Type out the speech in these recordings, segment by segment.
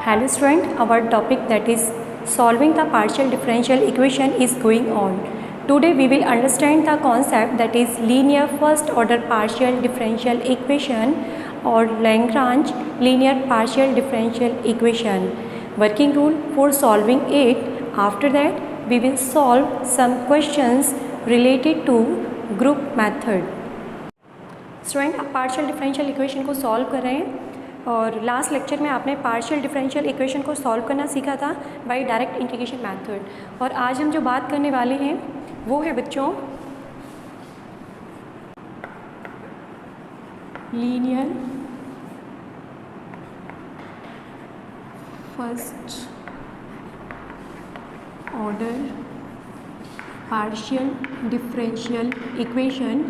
Hello student, our topic that is solving the partial differential equation is going on. Today we will understand the concept that is linear first order partial differential equation or Lagrange linear partial differential equation. Working rule for solving it. After that we will solve some questions related to group method. Student आप partial differential equation को solve कर रहे हैं और last lecture में आपने partial differential equation को solve करना सीखा था बाय डायरेक्ट इंटीग्रेशन मेथड। और आज हम जो बात करने वाले हैं वो है बच्चों linear first order partial differential equation,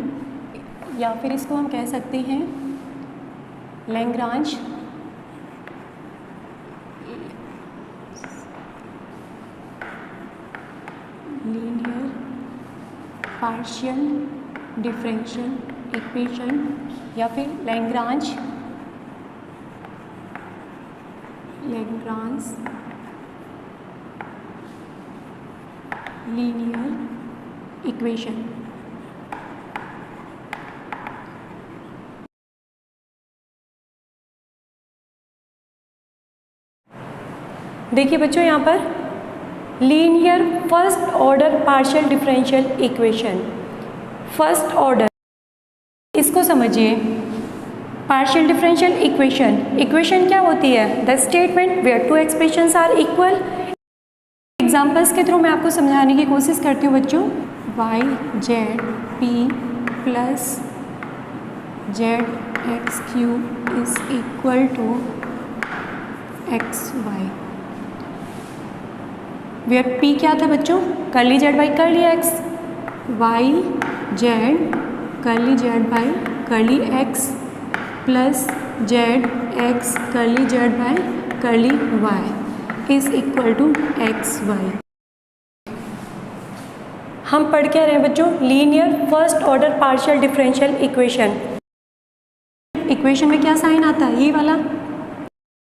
या फिर इसको हम कह सकते हैं Lagrange linear partial differential equation, या फिर लैग्रांज लीनियर इक्वेशन। देखिए बच्चों यहाँ पर linear first order partial differential equation, first order, इसको समझिए। पार्शियल डिफरेंशियल इक्वेशन, इक्वेशन क्या होती है? The statement where two expressions are equal. Examples के थ्रू मैं आपको समझाने की कोशिश करती हूँ बच्चों। Y Z P plus Z X Q is equal to X Y, where P क्या था बच्चों? Curly Z by curly X, Y Z curly Z by curly X plus Z X curly Z by curly Y is equal to X Y. हम पढ़ क्या रहे हैं बच्चों? Linear first order partial differential equation. Equation में क्या sign आता है? ये वाला।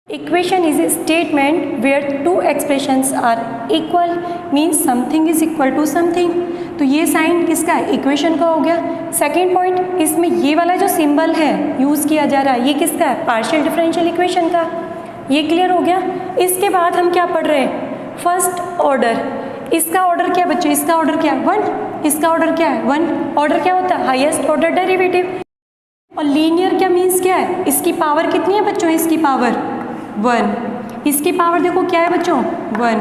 Equation is a statement where two expressions are equal, means something is equal to something। तो ये साइन किसका है? इक्वेशन का हो गया। सेकेंड पॉइंट, इसमें ये वाला जो सिंबल है यूज़ किया जा रहा है ये किसका है? पार्शियल डिफरेंशियल इक्वेशन का। ये क्लियर हो गया। इसके बाद हम क्या पढ़ रहे हैं? First order. इसका ऑर्डर क्या है बच्चों? इसका ऑर्डर क्या है? 1। इसका ऑर्डर क्या है? 1। ऑर्डर क्या होता है? Highest order derivative. और लीनियर क्या मीन्स क्या है? इसकी पावर कितनी है बच्चों? इसकी पावर 1। इसकी पावर देखो क्या है बच्चों? 1।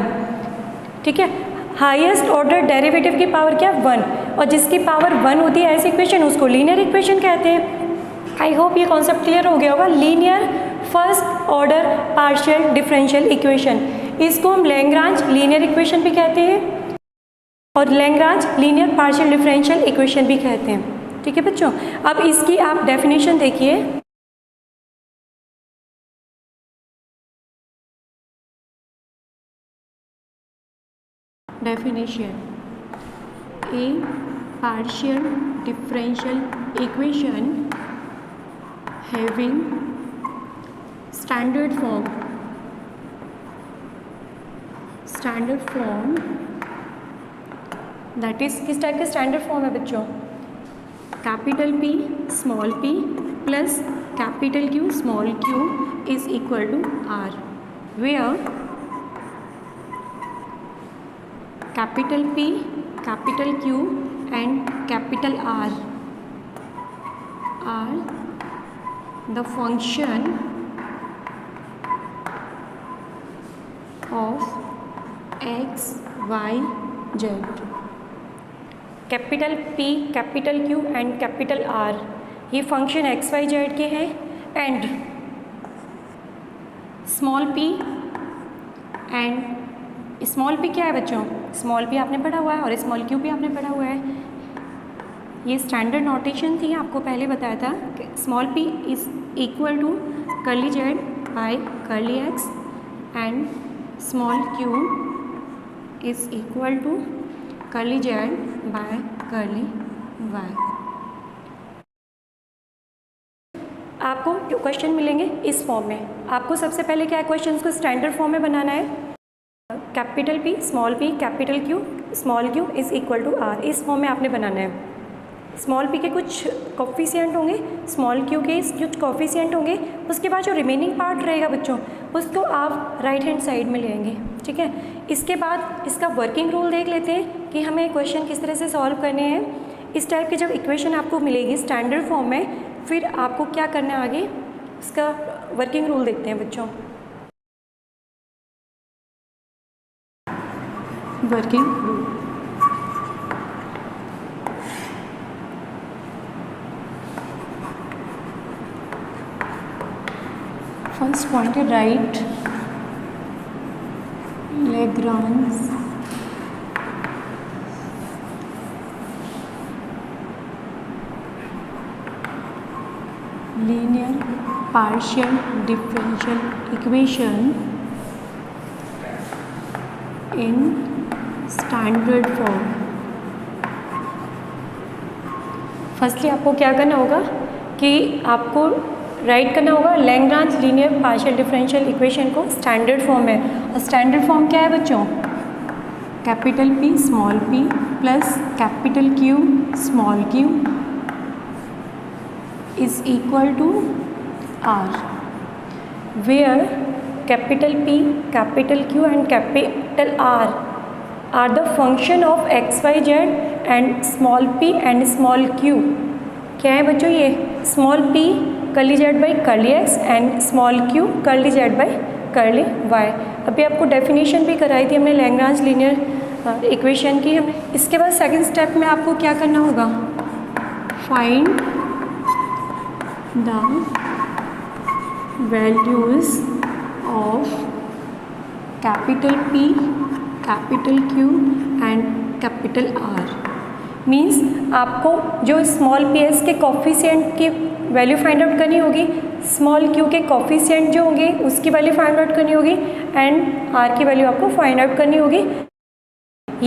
ठीक है, हाईएस्ट ऑर्डर डेरिवेटिव की पावर क्या है? 1। और जिसकी पावर 1 होती है ऐसी इक्वेशन उसको लीनियर इक्वेशन कहते हैं। आई होप ये कॉन्सेप्ट क्लियर हो गया होगा। Linear first order partial differential equation, इसको हम लैग्रांज लीनियर इक्वेशन भी कहते हैं और Lagrange linear partial differential equation भी कहते हैं। ठीक है बच्चों, अब इसकी आप डेफिनेशन देखिए। Definition: a partial differential equation having standard form that is किस टाइप के स्टैंडर्ड फॉर्म है बच्चों? Capital P small p plus capital Q small q is equal to R, where capital P, capital Q and capital R are the function of x, y, z। Capital P, capital Q and capital R ये function x, y, z के हैं। And small p and small p क्या है बच्चों? Small p आपने पढ़ा हुआ है और स्मॉल q भी आपने पढ़ा हुआ है। ये स्टैंडर्ड नोटेशन थी, आपको पहले बताया था कि small p is equal to curly Z by curly X and small q is equal to curly Z by curly Y. आपको क्वेश्चन मिलेंगे इस फॉर्म में। आपको सबसे पहले क्या है, क्वेश्चन को स्टैंडर्ड फॉर्म में बनाना है। Capital P small p capital Q small q is equal to r, इस फॉर्म में आपने बनाना है। स्मॉल p के कुछ कोफिशिएंट होंगे, स्मॉल q के कुछ कोफिशिएंट होंगे, उसके बाद जो रिमेनिंग पार्ट रहेगा बच्चों उसको आप राइट हैंड साइड में ले आएंगे, ठीक है। इसके बाद इसका वर्किंग रूल देख लेते हैं कि हमें क्वेश्चन किस तरह से सॉल्व करने हैं। इस टाइप की जब इक्वेशन आपको मिलेगी स्टैंडर्ड फॉर्म में, फिर आपको क्या करना है आगे, इसका वर्किंग रूल देखते हैं बच्चों। वर्किंग रूल, फर्स्ट पॉइंट है right Lagrange linear partial differential equation in standard form। Firstly आपको क्या करना होगा कि आपको राइट करना होगा Lagrange linear partial differential equation को स्टैंडर्ड फॉर्म में। और स्टैंडर्ड फॉर्म क्या है बच्चों, capital P small p plus capital Q small q is equal to R, where capital P capital Q and capital R are the function of XYZ and small p and small q। क्या है बच्चों, ये small p curly z by curly x and small q curly z by curly y। अभी आपको definition भी कराई थी हमने लैग्रांज लीनियर इक्वेशन की हमने। इसके बाद सेकंड स्टेप में आपको क्या करना होगा, find the values of capital P capital Q and capital R। Means आपको जो स्मॉल ps के कोफिशिएंट की वैल्यू फाइंड आउट करनी होगी, स्मॉल q के कोफिशिएंट जो होंगे उसकी वैल्यू फाइंड आउट करनी होगी एंड r की वैल्यू आपको फाइंड आउट करनी होगी।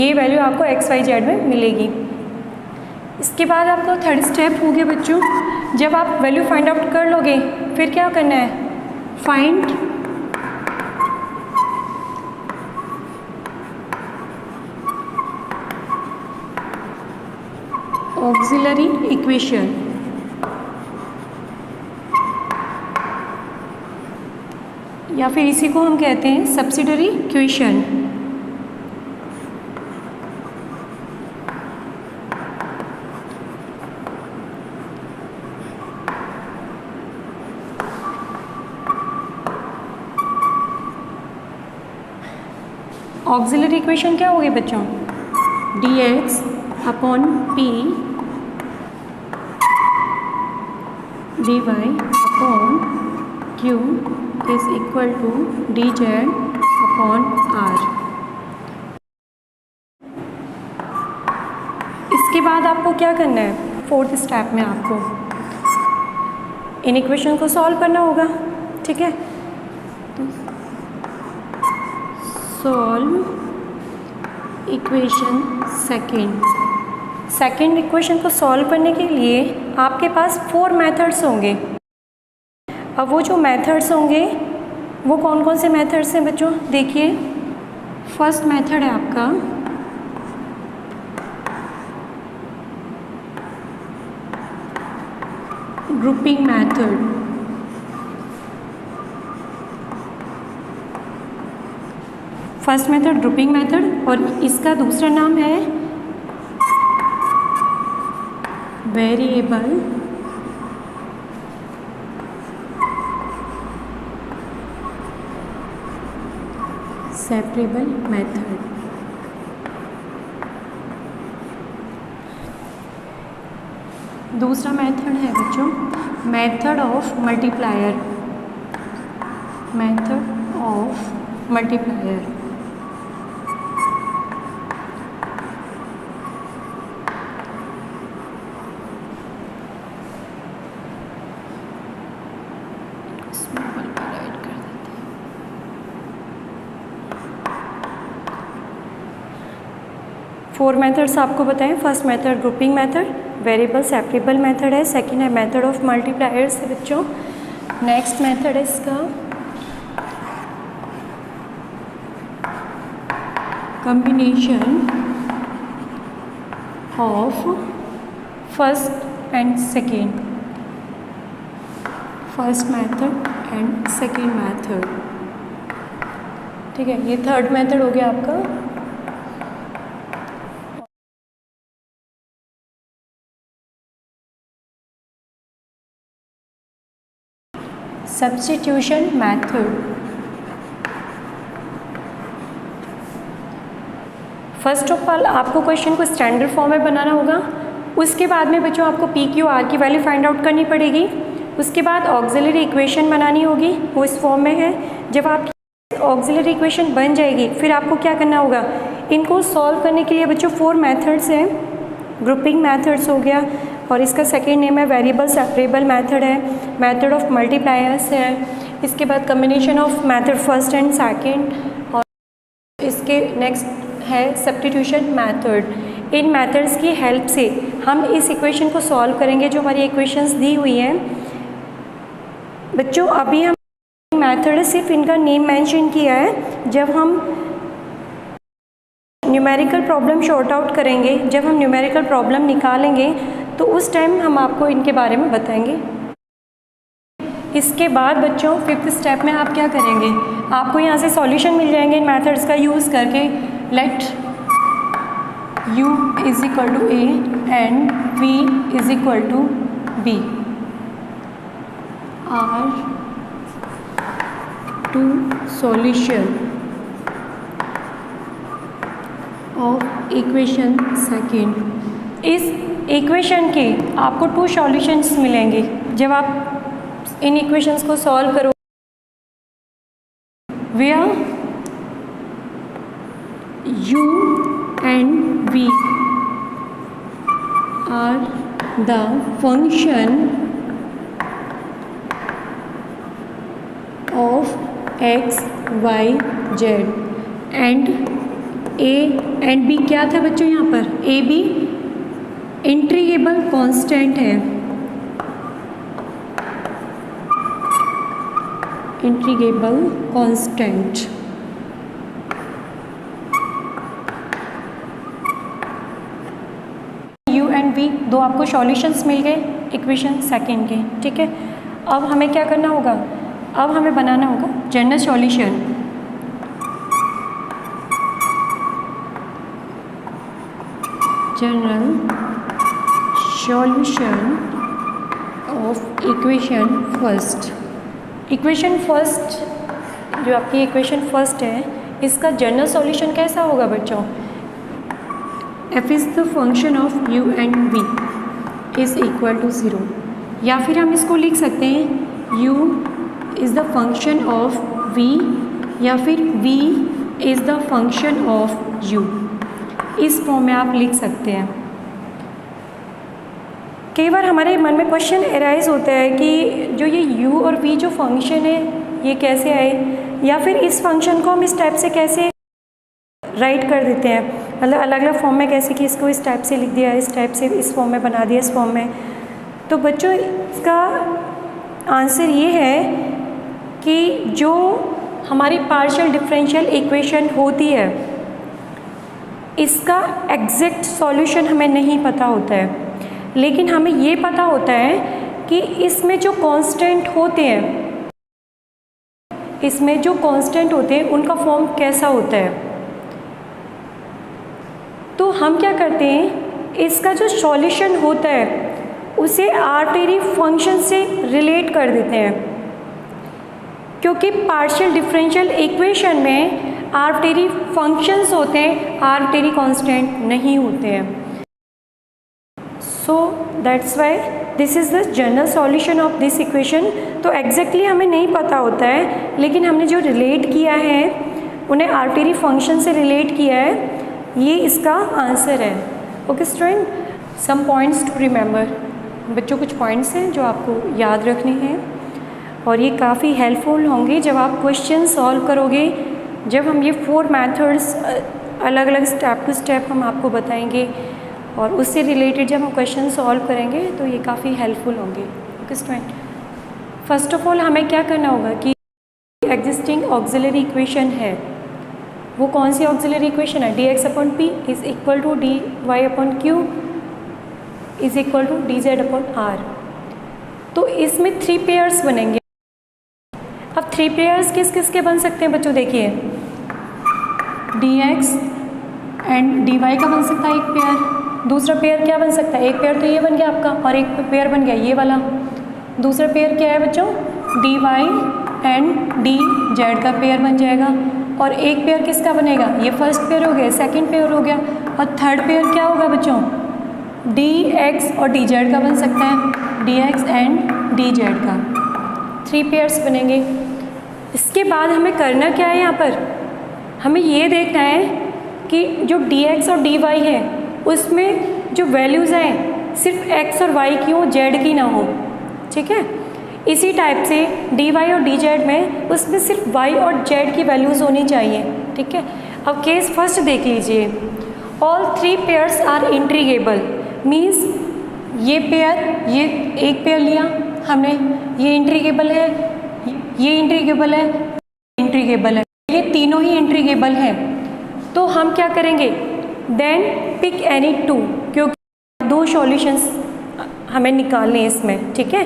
ये वैल्यू आपको XYZ में मिलेगी। इसके बाद आपका थर्ड स्टेप हो गया बच्चों, जब आप वैल्यू फाइंड आउट कर लोगे फिर क्या करना है, फाइंड ऑक्सिलरी इक्वेशन। या फिर इसी को हम कहते हैं सब्सिडरी इक्वेशन। ऑक्सिलरी इक्वेशन क्या होगी बच्चों, dx upon p dy upon q is equal to dz upon r। इसके बाद आपको क्या करना है, फोर्थ स्टेप में आपको इन इक्वेशन को सॉल्व करना होगा, ठीक है। तो सॉल्व इक्वेशन सेकेंड इक्वेशन को सॉल्व करने के लिए आपके पास 4 मेथड्स होंगे। अब वो जो मेथड्स होंगे वो कौन कौन से मेथड्स हैं बच्चों, देखिए। फर्स्ट मेथड है आपका grouping method. First method grouping method और इसका दूसरा नाम है वेरिएबल सेपरेबल मेथड। दूसरा मेथड है बच्चों method of multiplier. Method of multiplier. Four methods आपको बताएं। First method grouping method, variable separable method है, सेकंड है मेथड ऑफ मल्टीप्लायर्स है बच्चों। नेक्स्ट मेथड है इसका combination of first and second, first method and second method. ठीक है, ये थर्ड मेथड हो गया आपका। Substitution method. First of all आपको क्वेश्चन को स्टैंडर्ड फॉर्म में बनाना होगा, उसके बाद में बच्चों आपको पी क्यू आर की वैल्यू फाइंड आउट करनी पड़ेगी, उसके बाद ऑक्सिलरी इक्वेशन बनानी होगी, वो इस फॉर्म में है। जब आप ऑक्सिलरी इक्वेशन बन जाएगी फिर आपको क्या करना होगा, इनको सॉल्व करने के लिए बच्चों 4 मेथड्स हैं। ग्रुपिंग मेथड्स हो गया, और इसका सेकेंड नेम है वेरिएबल सेपरेबल मेथड है, मेथड ऑफ मल्टीप्लायर्स है, इसके बाद combination of method first and second, और इसके नेक्स्ट है सब्स्टिट्यूशन मेथड। इन मेथड्स की हेल्प से हम इस इक्वेशन को सॉल्व करेंगे जो हमारी इक्वेशंस दी हुई हैं। बच्चों अभी हम मेथड सिर्फ इनका नेम मेंशन किया है, जब हम न्यूमेरिकल प्रॉब्लम शॉर्ट आउट करेंगे, जब हम न्यूमेरिकल प्रॉब्लम निकालेंगे तो उस टाइम हम आपको इनके बारे में बताएंगे। इसके बाद बच्चों 5th स्टेप में आप क्या करेंगे, आपको यहाँ से सॉल्यूशन मिल जाएंगे इन मेथड्स का यूज़ करके। Let u is equal to a and v is equal to b are two solution of equation second. इस इक्वेशन के आपको 2 सॉल्यूशंस मिलेंगे जब आप इन इक्वेशंस को सॉल्व करो। Where u and v are the function of x, y, z and a and b क्या था बच्चों यहाँ पर, a b इंटीग्रेबल कांस्टेंट है, integrable constant. u and v दो आपको सॉल्यूशंस मिल गए इक्वेशन सेकेंड के। ठीक है, अब हमें क्या करना होगा, अब हमें बनाना होगा general solution. General solution of equation first. Equation first जो आपकी इक्वेशन फर्स्ट है, इसका जनरल सॉल्यूशन कैसा होगा बच्चों, f is the function of u and v is equal to 0, या फिर हम इसको लिख सकते हैं u is the function of v या फिर v is the function of u। इस फॉर्म में आप लिख सकते हैं। कई बार हमारे मन में क्वेश्चन एराइज होता है कि जो ये u और v जो फंक्शन है ये कैसे आए, या फिर इस फंक्शन को हम इस टाइप से कैसे राइट कर देते हैं, मतलब अलग अलग फॉर्म में कैसे कि इसको इस टाइप से लिख दिया, इस टाइप से इस फॉर्म में बना दिया, इस फॉर्म में। तो बच्चों इसका आंसर ये है कि जो हमारी पार्शियल डिफरेंशियल इक्वेशन होती है इसका एग्जैक्ट सॉल्यूशन हमें नहीं पता होता है, लेकिन हमें ये पता होता है कि इसमें जो कांस्टेंट होते हैं, इसमें जो कांस्टेंट होते हैं उनका फॉर्म कैसा होता है। तो हम क्या करते हैं, इसका जो सॉल्यूशन होता है उसे आर्बिट्रेरी फंक्शन से रिलेट कर देते हैं, क्योंकि पार्शियल डिफरेंशियल इक्वेशन में आर्बिट्रेरी फंक्शंस होते हैं, आर्बिट्रेरी कांस्टेंट नहीं होते हैं। So that's why this is the general solution of this equation. तो एग्जैक्टली हमें नहीं पता होता है, लेकिन हमने जो रिलेट किया है उन्हें आर्बिट्रेरी फंक्शन से रिलेट किया है, ये इसका आंसर है। Okay student, some points to remember. बच्चों कुछ पॉइंट्स हैं जो आपको याद रखने हैं और ये काफ़ी हेल्पफुल होंगे जब आप क्वेश्चन सॉल्व करोगे। जब हम ये 4 मेथड्स अलग अलग स्टेप टू स्टेप हम आपको बताएंगे, और उससे रिलेटेड जब हम क्वेश्चन सॉल्व करेंगे तो ये काफ़ी हेल्पफुल होंगे। Okay student, first of all हमें क्या करना होगा कि एग्जिस्टिंग ऑक्सिलरी इक्वेशन है, वो कौन सी ऑक्सिलरी इक्वेशन है, dx/p is equal to dy/q is equal to dz/r। तो इसमें 3 पेयर्स बनेंगे। अब 3 पेयर्स किस किस के बन सकते हैं बच्चों, देखिए dx एंड dy का बन सकता है एक पेयर। दूसरा पेयर क्या बन सकता है, एक पेयर तो ये बन गया आपका, और एक पेयर बन गया ये वाला। दूसरा पेयर क्या है बच्चों, dy एंड dz का पेयर बन जाएगा। और एक पेयर किसका बनेगा, ये फर्स्ट पेयर हो गया, सेकंड पेयर हो गया। और थर्ड पेयर क्या होगा बच्चों, dx और dz का बन सकता है, dx एंड dz का। 3 पेयर्स बनेंगे। इसके बाद हमें करना क्या है, यहाँ पर हमें ये देखना है कि जो dx और dy है उसमें जो वैल्यूज़ हैं सिर्फ x और y की हो, z की ना हो, ठीक है। इसी टाइप से dy और dz में उसमें सिर्फ y और z की वैल्यूज़ होनी चाहिए, ठीक है। अब केस फर्स्ट देख लीजिए, ऑल 3 पेयर्स आर इंट्रीगेबल, मीन्स ये पेयर, ये एक पेयर लिया हमने, ये इंट्रीगेबल है, ये इंट्रीगेबल है, इंट्रीगेबल है, ये तीनों ही इंट्रीगेबल हैं। तो हम क्या करेंगे, देन पिक एनी 2, क्योंकि 2 सॉल्यूशंस हमें निकालने हैं इसमें, ठीक है।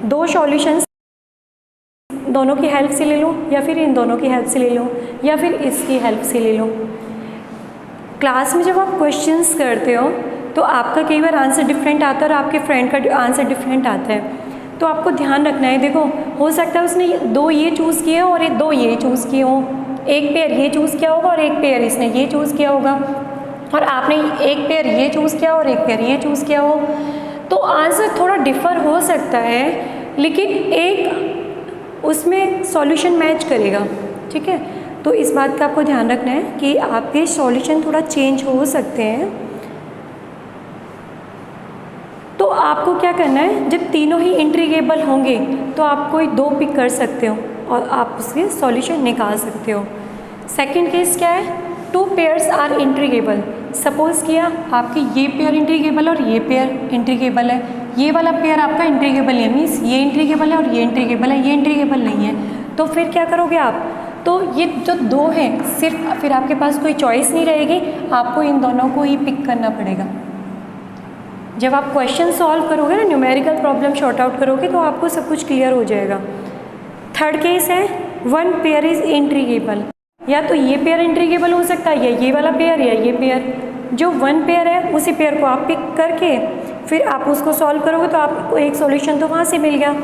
2 सॉल्यूशंस दोनों की हेल्प से ले लो, या फिर इन दोनों की हेल्प से ले लो, या फिर इसकी हेल्प से ले लो। क्लास में जब आप क्वेश्चंस करते हो तो आपका कई बार आंसर डिफरेंट आता है और आपके फ्रेंड का आंसर डिफरेंट आता है, तो आपको ध्यान रखना है। देखो, हो सकता है उसने 2 ये चूज़ किए हो और 2 ये चूज़ किए हो, एक पेयर ये चूज़ किया होगा और एक पेयर इसने ये चूज़ किया होगा, और आपने एक पेयर ये चूज़ किया और एक पेयर ये चूज़ किया हो, तो आंसर थोड़ा डिफ़र हो सकता है, लेकिन एक उसमें सॉल्यूशन मैच करेगा, ठीक है। तो इस बात का आपको ध्यान रखना है कि आपके सॉल्यूशन थोड़ा चेंज हो सकते हैं। तो आपको क्या करना है, जब तीनों ही इंट्रीगेबल होंगे तो आप कोई 2 पिक कर सकते हो और आप उसके सॉल्यूशन निकाल सकते हो। सेकंड केस क्या है, 2 पेयर्स आर इंट्रीगेबल। सपोज़ किया आपके ये पेयर इंट्रीगेबल और ये पेयर इंट्रीगेबल है, ये वाला पेयर आपका इंट्रीगेबल है, मीन्स ये इंट्रीगेबल है और ये इंट्रीगेबल है, ये इंट्रीगेबल नहीं है। तो फिर क्या करोगे आप, तो ये जो 2 हैं सिर्फ, फिर आपके पास कोई चॉइस नहीं रहेगी, आपको इन दोनों को ही पिक करना पड़ेगा। जब आप क्वेश्चन सॉल्व करोगे ना, न्यूमेरिकल प्रॉब्लम शॉर्ट आउट करोगे, तो आपको सब कुछ क्लियर हो जाएगा। थर्ड केस है 1 पेयर इज़ इंट्रीगेबल, या तो ये पेयर इंट्रीगेबल हो सकता है, या ये वाला पेयर, या ये पेयर। जो 1 पेयर है उसी पेयर को आप पिक करके फिर आप उसको सॉल्व करोगे तो आपको एक सॉल्यूशन तो वहाँ से मिल गया।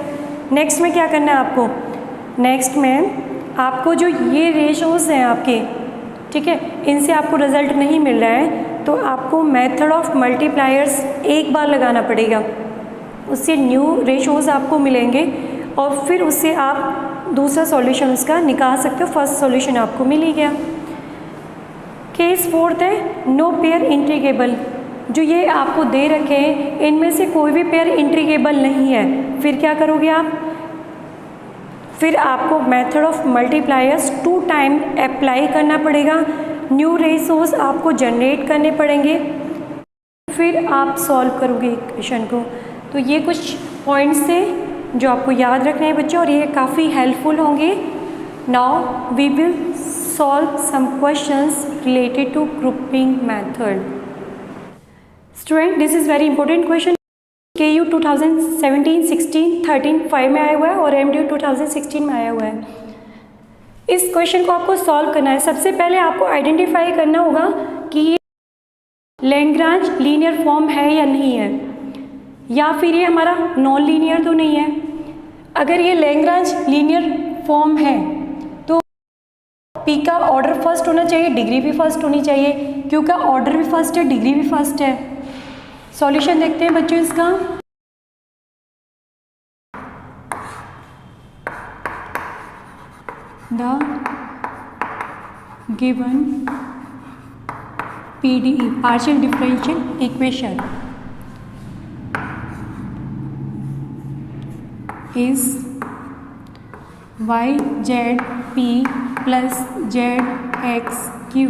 नेक्स्ट में क्या करना है आपको, नेक्स्ट में आपको जो ये रेशोज़ हैं आपके, ठीक है, इनसे आपको रिज़ल्ट नहीं मिल रहा है, तो आपको मेथड ऑफ मल्टीप्लायर्स एक बार लगाना पड़ेगा, उससे न्यू रेशोज़ आपको मिलेंगे और फिर उससे आप दूसरा सॉल्यूशन उसका निकाल सकते हो। फर्स्ट सॉल्यूशन आपको मिल ही गया। केस फोर्थ है नो पेयर इंट्रीगेबल, जो ये आपको दे रखे हैं इनमें से कोई भी पेयर इंट्रीगेबल नहीं है, फिर क्या करोगे आप, फिर आपको method of multipliers 2 time apply करना पड़ेगा, न्यू रेशोज़ आपको जनरेट करने पड़ेंगे, फिर आप सॉल्व करोगे इक्वेशन को। तो ये कुछ पॉइंट्स थे जो आपको याद रखने हैं बच्चों, और ये काफ़ी हेल्पफुल होंगे। Now we will solve some questions related to grouping method. Student, this is very important question. KU 2017, 16, 13, 5 में आया हुआ है और MDU 2016 में आया हुआ है। इस क्वेश्चन को आपको सॉल्व करना है। सबसे पहले आपको आइडेंटिफाई करना होगा कि ये लैग्रांज लीनियर फॉर्म है या नहीं है, या फिर ये हमारा नॉन लीनियर तो नहीं है। अगर ये लैग्रांज लीनियर फॉर्म है तो P का ऑर्डर फर्स्ट होना चाहिए, डिग्री भी फर्स्ट होनी चाहिए, Q का ऑर्डर भी फर्स्ट है, डिग्री भी फर्स्ट है। सॉल्यूशन देखते हैं बच्चों इसका। The given PDE partial differential equation is YZP plus ZXQ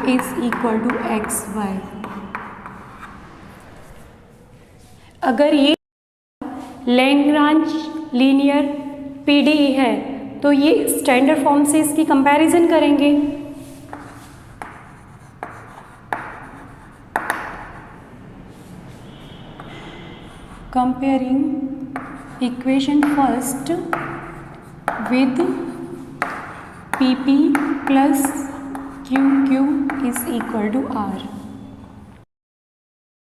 is equal to XY। अगर ये लैग्रांज लीनियर पीडीई है तो ये स्टैंडर्ड फॉर्म से इसकी कंपैरिजन करेंगे। Comparing equation first with PP plus QQ is equal to R।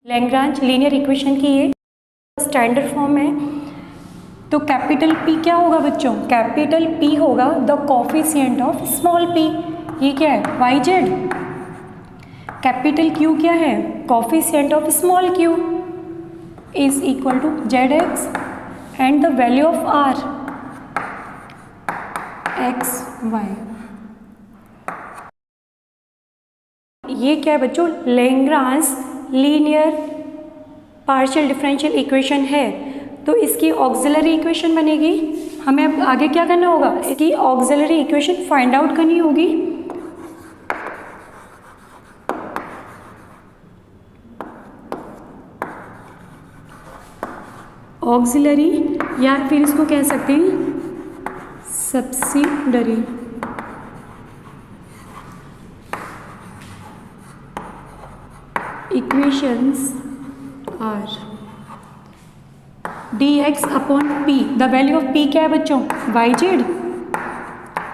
Lagrange linear equation की ये स्टैंडर्ड फॉर्म है। तो कैपिटल P क्या होगा बच्चों? कैपिटल P होगा the coefficient of small p। ये क्या है? YZ। कैपिटल Q क्या है? Coefficient of small q is equal to ZX and the value of R XY। ये क्या है बच्चों? Lagrange linear partial differential equation है। तो इसकी ऑक्सिलरी इक्वेशन बनेगी। हमें अब आगे क्या करना होगा? इसकी ऑक्सिलरी इक्वेशन फाइंड आउट करनी होगी। ऑक्सिलरी या फिर इसको कह सकते हैं subsidiary. Equations are dx upon p, the value of p क्या है बच्चों? yz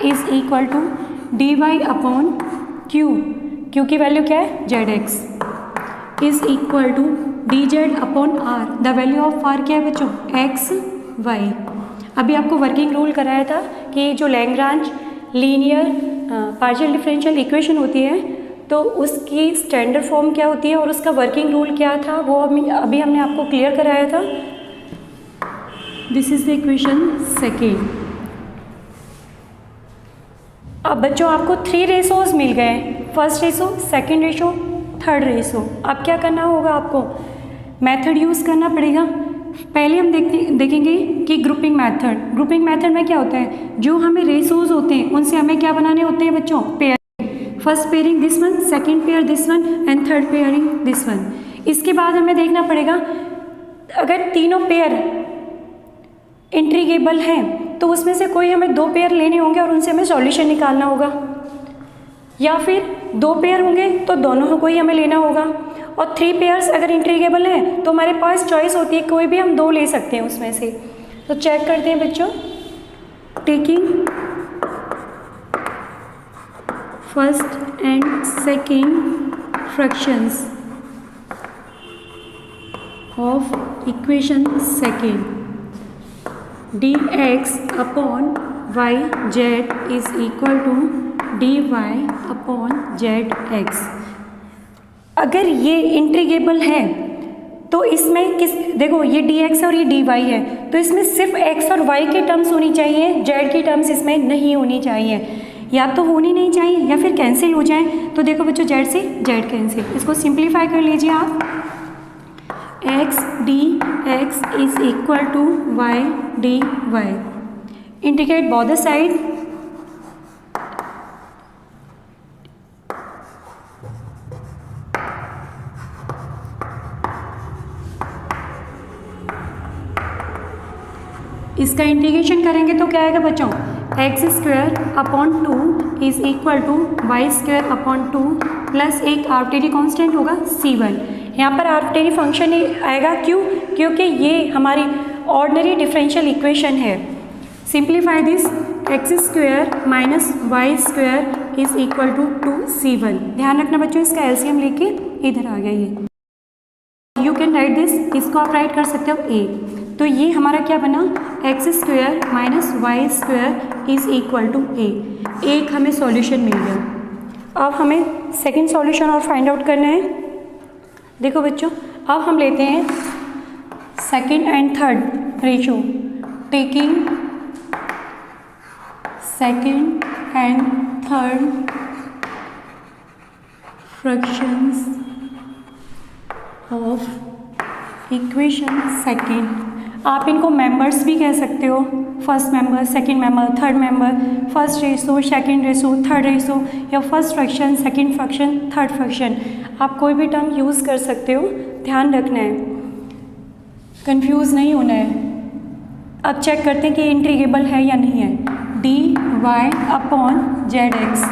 is equal to dy upon q की वैल्यू क्या है? zx is equal to dz upon r, the value of r क्या है बच्चों? xy। अभी आपको वर्किंग रूल कराया था कि जो Lagrange linear partial differential equation होती है तो उसकी स्टैंडर्ड फॉर्म क्या होती है और उसका वर्किंग रूल क्या था, वो अभी हमने आपको क्लियर कराया था। This is the equation second. अब बच्चों आपको 3 रेशोज मिल गए, first ratio, second ratio, third ratio. अब क्या करना होगा? आपको मेथड यूज़ करना पड़ेगा। पहले हम देखेंगे कि ग्रुपिंग मेथड। ग्रुपिंग मेथड में क्या होता है? जो हमें रेशोज होते हैं उनसे हमें क्या बनाने होते हैं बच्चों? Pair. First pairing this one, second pair this one and third pairing this one. इसके बाद हमें देखना पड़ेगा अगर तीनों पेयर इंट्रीगेबल हैं तो उसमें से कोई हमें 2 पेयर लेने होंगे और उनसे हमें सॉल्यूशन निकालना होगा, या फिर 2 पेयर होंगे तो दोनों को ही हमें लेना होगा। और 3 पेयर्स अगर इंट्रीगेबल हैं तो हमारे पास चॉइस होती है, कोई भी हम 2 ले सकते हैं उसमें से। तो चेक करते हैं बच्चों। Taking first and second fractions of equation second, dx upon yz is equal to dy upon zx। अगर ये इंट्रीगेबल है तो इसमें देखो ये dx और ये dy है तो इसमें सिर्फ x और y के टर्म्स होनी चाहिए, z की टर्म्स इसमें नहीं होनी चाहिए। या तो होनी नहीं चाहिए या फिर कैंसिल हो जाए। तो देखो बच्चों z से z कैंसिल, इसको सिंप्लीफाई कर लीजिए आप। x dx is equal to y dy। Integrate both the side. इसका इंटीग्रेशन करेंगे तो क्या आएगा बच्चों? X square upon 2 is equal to Y square upon 2 plus एक आर्बिट्रेरी कांस्टेंट होगा c1। यहाँ पर आर्बिट्रेरी फंक्शन आएगा, क्यों? क्योंकि ये हमारी ऑर्डिनरी डिफरेंशियल इक्वेशन है। Simplify this, X square minus Y square is equal to 2c1। ध्यान रखना बच्चों, इसका एलसीएम लेके इधर आ गया ये। यू कैन राइट दिस, इसको आप राइट कर सकते हो a। तो ये हमारा क्या बना? X square minus Y square is equal to a। एक हमें सॉल्यूशन मिल गया। अब हमें सेकंड सॉल्यूशन और फाइंड आउट करना है। देखो बच्चों, अब हम लेते हैं second and third ratio. Taking second and third fractions of equation second. आप इनको मेंबर्स भी कह सकते हो, first member, second member, third member, first ratio, second ratio, third ratio, या first fraction, second fraction, third fraction. आप कोई भी टर्म यूज़ कर सकते हो, ध्यान रखना है। कंफ्यूज नहीं होना है। अब चेक करते हैं कि इंटीग्रेबल है या नहीं है। dy upon Z X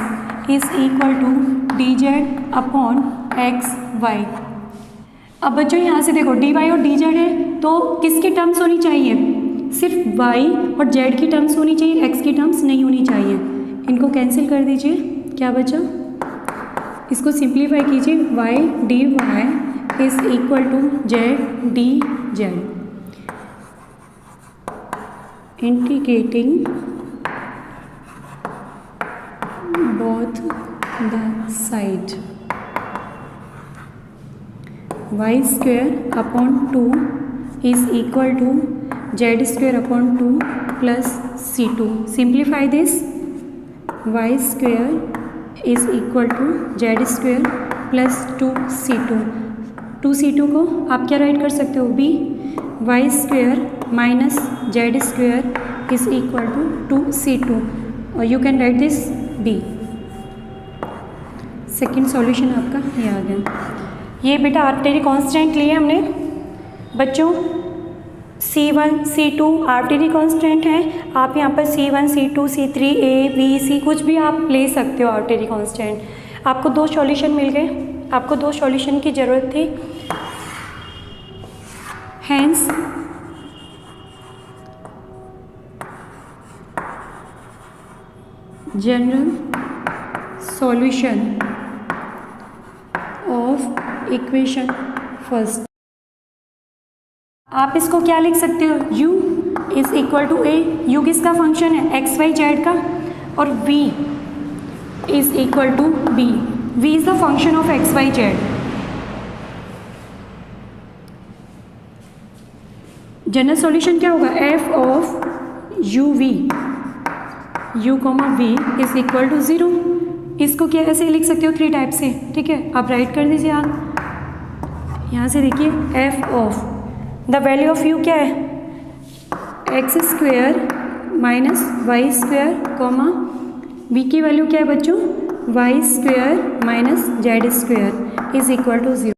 is equal to D Z upon X Y. अब बच्चों यहाँ से देखो dy और dz है तो किसकी टर्म्स होनी चाहिए, सिर्फ y और z की टर्म्स होनी चाहिए, x की टर्म्स नहीं होनी चाहिए। इनको कैंसिल कर दीजिए, क्या बचा, इसको सिंप्लीफाई कीजिए, y dy is equal to z dz। Integrating both the side, y square upon 2 is equal to z square upon 2 plus c2. Simplify this, y square is equal to z square plus 2c2. 2c2 को आप क्या right कर सकते हो, b y square minus z square is equal to 2c2 और you can write this b। Second solution आपका ये आ गया। ये बेटा आर्बिट्रेरी कांस्टेंट लिए हमने बच्चों, C1 C2 आर्बिट्रेरी कांस्टेंट हैं। आप यहाँ पर C1 C2 C3 A B C कुछ भी आप ले सकते हो आर्बिट्रेरी कांस्टेंट। आपको 2 सॉल्यूशन मिल गए, आपको 2 सॉल्यूशन की ज़रूरत थी। Hence general solution of equation first. आप इसको क्या लिख सकते हो, u is equal to A, u किसका फंक्शन है, एक्स वाई जेड का, और v is equal to b, v is the function of X Y Z. General solution क्या होगा, f of u v u comma v is equal to 0। इसको क्या ऐसे लिख सकते हो 3 टाइप से, ठीक है, आप राइट कर दीजिए। आप यहाँ से देखिए f of the value of u क्या है, X square minus Y square comma v की वैल्यू क्या है बच्चों, Y square minus Z square is equal to 0।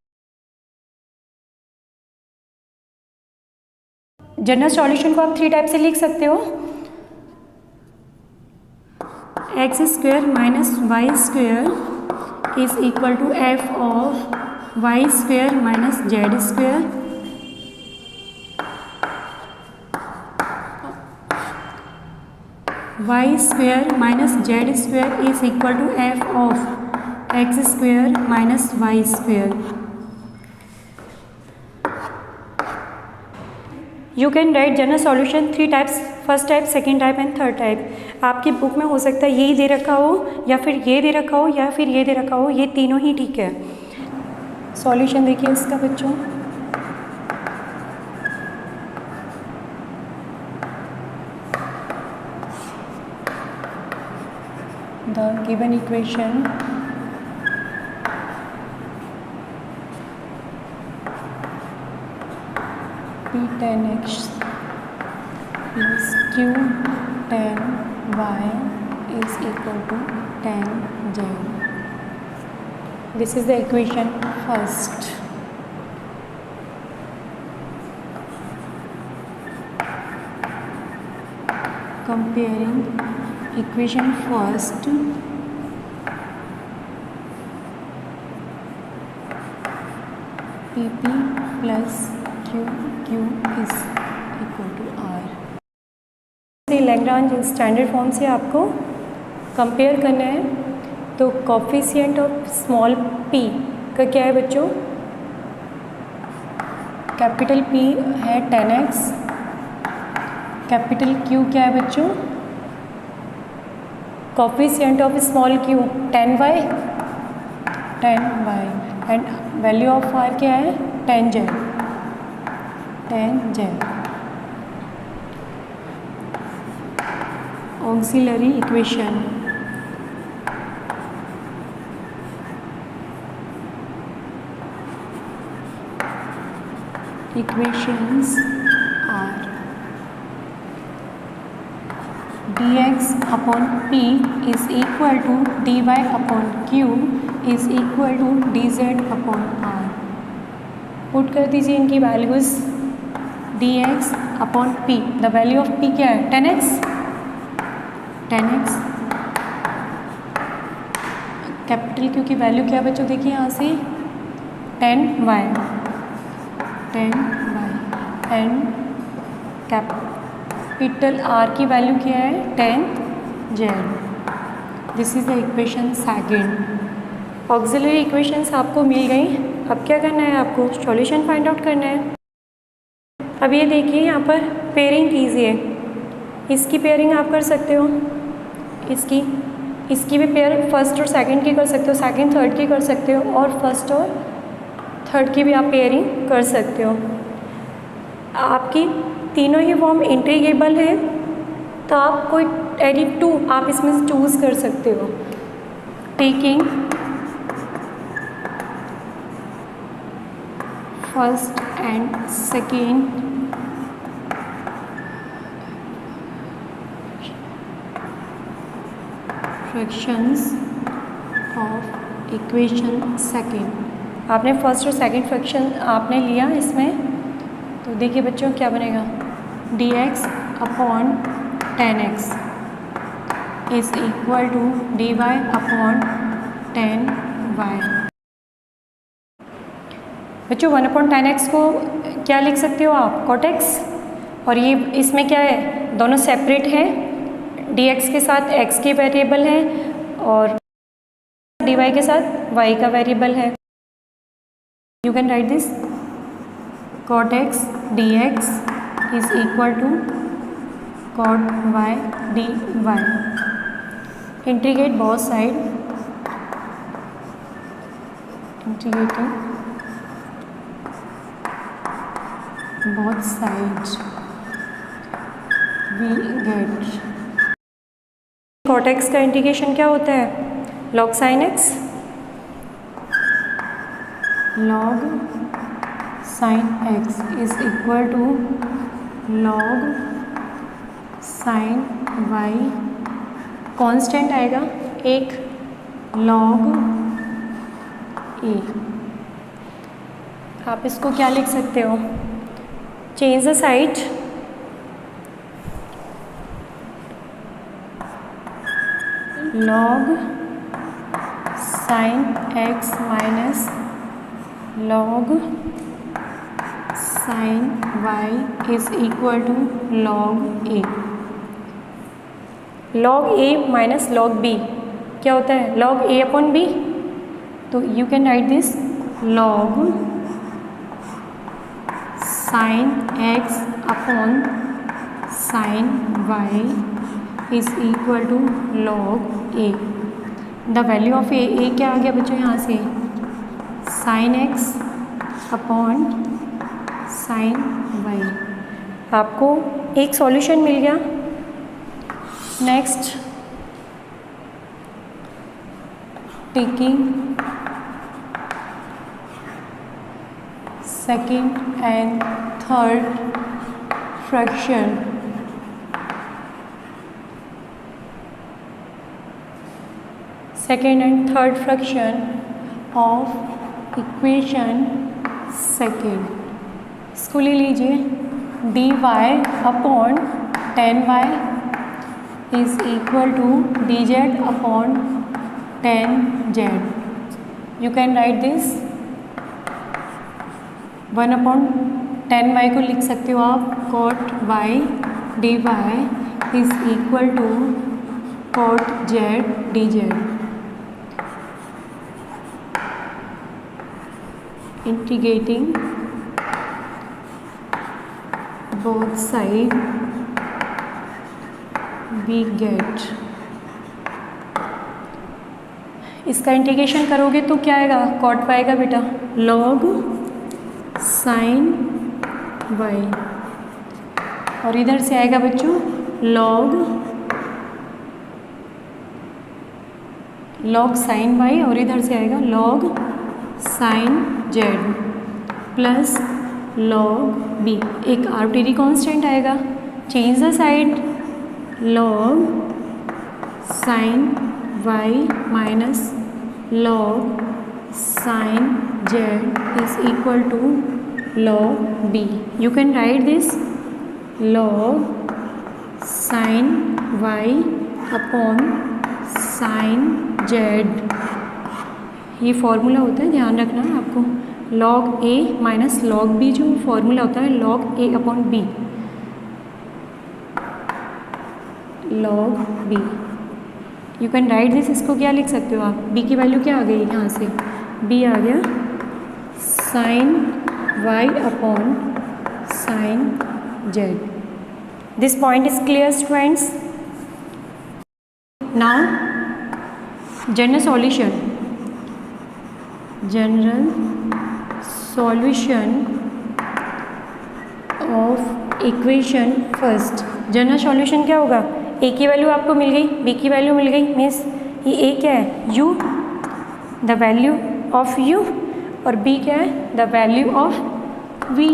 General solution को आप 3 टाइप से लिख सकते हो, X square minus Y square is equal to F of Y square minus Z square Y square minus Z square is equal to F of X square minus Y square. You can write general solution 3 types, first type, second type and third type. आपकी book में हो सकता है यही दे रखा हो या फिर ये दे रखा हो या फिर ये दे रखा हो, ये तीनों ही ठीक है। सॉल्यूशन देखिए इसका बच्चों, the given equation P tan x plus Q tan y is equal to tan z. This is the equation first. Comparing equation first PP plus Q is equal to R। Lagrange standard form से आपको compare करना है, तो coefficient of small p का क्या है बच्चों, capital P है 10x, कैपिटल Q क्या है बच्चों, coefficient of small q 10y and value of r क्या है, tan z। Auxiliary equation, equations are dx upon p is equal to dy upon q is equal to dz upon r। Put कर दीजिए इनकी values, dx upon p, the value of p क्या है 10x, 10x capital Q की value क्या है बच्चों, देखिए यहाँ से 10y एंड कैपिटल R की वैल्यू क्या है 10z। This is the equation second. Auxiliary equations आपको मिल गई। अब क्या करना है, आपको सॉल्यूशन फाइंड आउट करना है। अब ये देखिए यहाँ पर पेयरिंग कीजिए, इसकी पेयरिंग आप कर सकते हो, इसकी भी पेयर फर्स्ट और सेकंड की कर सकते हो, सेकंड थर्ड की कर सकते हो, और फर्स्ट और थर्ड की भी आप पेयरिंग कर सकते हो। आपकी तीनों ही फॉर्म इंटीग्रेबल है, तो आप कोई एनी टू आप इसमें से चूज़ कर सकते हो। Taking first and second fractions of equation second. आपने फर्स्ट और सेकेंड फ्रैक्शन आपने लिया इसमें, तो देखिए बच्चों क्या बनेगा, dx upon 10x is equal to dy upon 10y। बच्चों 1 अपॉन 10x को क्या लिख सकते हो आप, cot x, और ये इसमें क्या है, दोनों सेपरेट है, dx के साथ x के वेरिएबल है और dy के साथ y का वेरिएबल है। You can write this, cot x dx is equal to cot y dy। Integrate both side, integrating both sides we get, cot x का इंटीग्रेशन क्या होता है, log sin x, log sin x is equal to log sin y, constant आएगा एक log a। आप इसको क्या लिख सकते हो, change the side, log sin x minus log sin y is equal to log a। log a minus log b क्या होता है, log a अपॉन b, तो you can write this log sin x upon sin y is equal to log a। The value of a क्या आ गया बच्चों यहाँ से, sin x upon sin y। आपको एक सॉल्यूशन मिल गया। Next, taking second and third fraction second and third fraction of equation second, इसको ले लीजिए, dy upon 10y is equal to dz upon 10z। You can write this, 1 upon 10y को लिख सकते हो आप cot y dy is equal to cot z dz। integrating both side we get, इसका integration करोगे तो क्या आएगा, cot y का बेटा log sin y, और इधर से आएगा बच्चों log sin y, और इधर से आएगा log sin z plus log b, एक आर्बिट्रेरी कांस्टेंट आएगा, change the side, log sin y minus log sin z is equal to log b. You can write this log sin y upon sin z. ये formula होता है, ध्यान रखना है आपको. log a minus log b जो formula होता है log a upon b. log b. You can write this. इसको क्या लिख सकते हो आप? b की वैल्यू क्या आ गई यहाँ से? b आ गया sin y upon sin z. This point is clear, students. Now general solution. General solution of equation first. General solution क्या होगा? a की वैल्यू आपको मिल गई, b की वैल्यू मिल गई, मीन्स ये a क्या है? u, the value of u, और b क्या है? The value of v,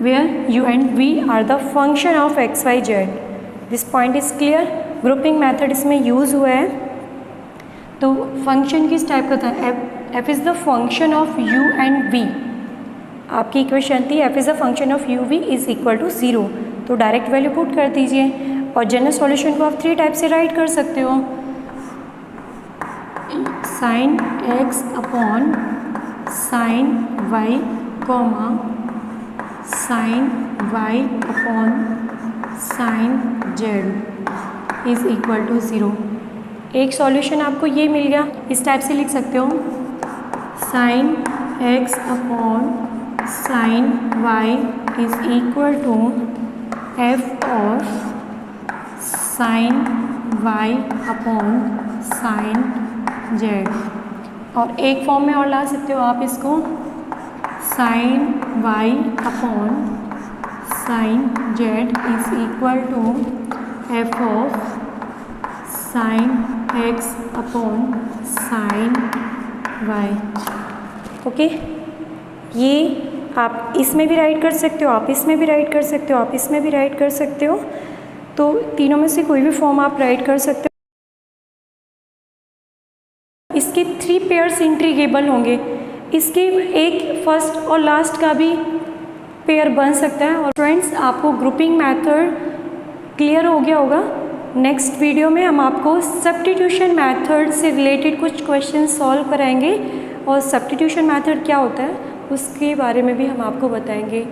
where u and v are the function of x, y, z. This point is clear. Grouping method इसमें use हुआ है. तो फंक्शन किस टाइप का था? f is the function of u and v. आपकी इक्वेशन थी f is the function of u v is equal to 0. तो डायरेक्ट वैल्यू पुट कर दीजिए. और जनरल सॉल्यूशन को आप 3 टाइप से राइट कर सकते हो. Sine x upon sine y comma sine y upon sine z is equal to 0. एक सॉल्यूशन आपको ये मिल गया. इस टाइप से लिख सकते हो sine x upon sine y is equal to f of sine y upon sine z. और एक फॉर्म में और ला सकते हो आप इसको sine y upon sine z is equal to f of sine x upon sine y. Okay, ये आप इसमें भी राइट कर सकते हो, आप इसमें भी राइट कर सकते हो, आप इसमें भी राइट कर सकते हो. तो तीनों में से कोई भी फॉर्म आप राइट कर सकते हो. इसके 3 पेयर्स इंट्रीगेबल होंगे. इसके एक फर्स्ट और लास्ट का भी पेयर बन सकता है. और फ्रेंड्स, आपको ग्रुपिंग मेथड क्लियर हो गया होगा. नेक्स्ट वीडियो में हम आपको सब्स्टिट्यूशन मेथड से रिलेटेड कुछ क्वेश्चन सॉल्व कराएंगे, और सब्स्टिट्यूशन मेथड क्या होता है उसके बारे में भी हम आपको बताएंगे.